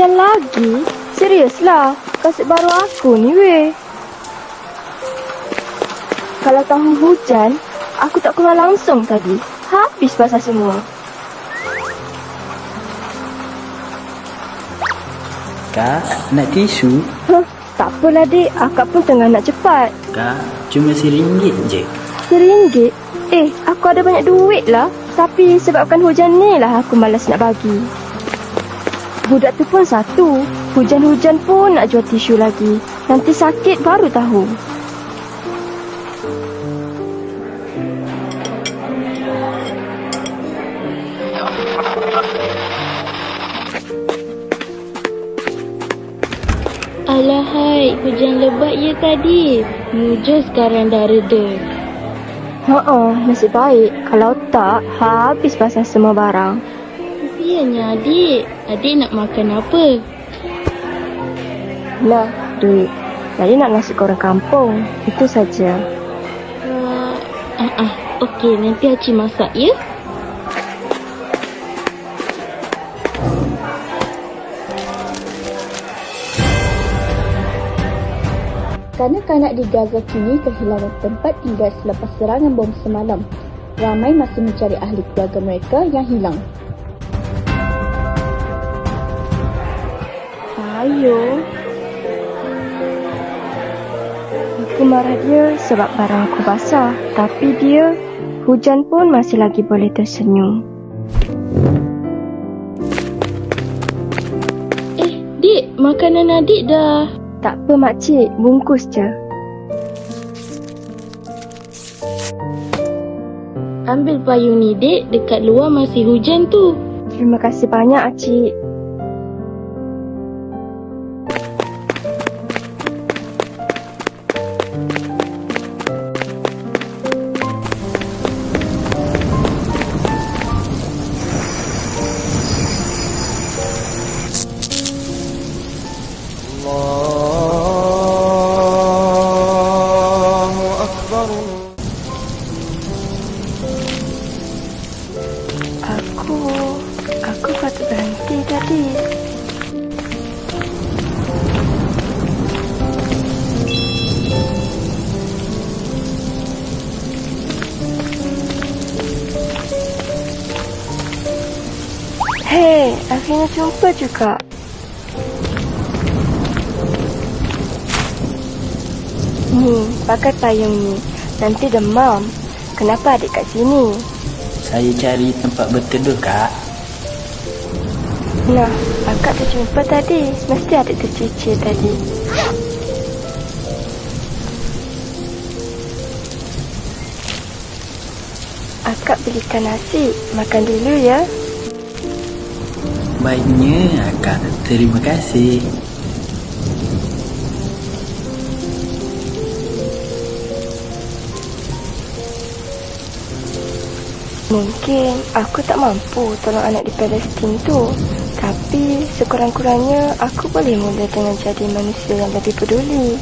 Hujan lagi? Seriuslah, kasut baru aku ni weh. Kalau tahu hujan, aku tak keluar langsung tadi. Habis basah semua. Kak, nak tisu? Tak apalah dik, akak pun tengah nak cepat. Kak, cuma RM1 je. RM1? Aku ada banyak duit lah. Tapi sebabkan hujan ni lah aku malas nak bagi. Budak tu pun satu. Hujan-hujan pun nak jual tisu lagi. Nanti sakit baru tahu. Alahai, hujan lebat ya tadi. Mujur sekarang dah reda. Nasib baik. Kalau tak, habis basah semua barang. Kesiannya adik. Adik nak makan apa? Nah, duit. Tadi nak nasi goreng kampung. Itu saja. Okey, nanti Acik masak ya. Kanak-kanak di Gaza kini kehilangan tempat tinggal selepas serangan bom semalam. Ramai masih mencari ahli keluarga mereka yang hilang. Ayo. Aku marah dia sebab barang aku basah. Tapi dia, hujan pun masih lagi boleh tersenyum. Dik, makanan adik dah. Tak apa makcik, bungkus je. Ambil payung ni dik, dekat luar masih hujan tu. Terima kasih banyak Acik. Aku patut berhenti tadi. Hei, akhirnya jumpa juga. Pakai payung ni. Nanti demam. Kenapa adik kat sini? Saya cari tempat berteduh, Kak. Nah, akak terjumpa tadi. Mesti adik tercicir tadi. Akak belikan nasi. Makan dulu ya. Baiknya, Kak. Terima kasih. Mungkin aku tak mampu tolong anak di Palestin tu. Tapi sekurang-kurangnya aku boleh mula dengan jadi manusia yang lebih peduli.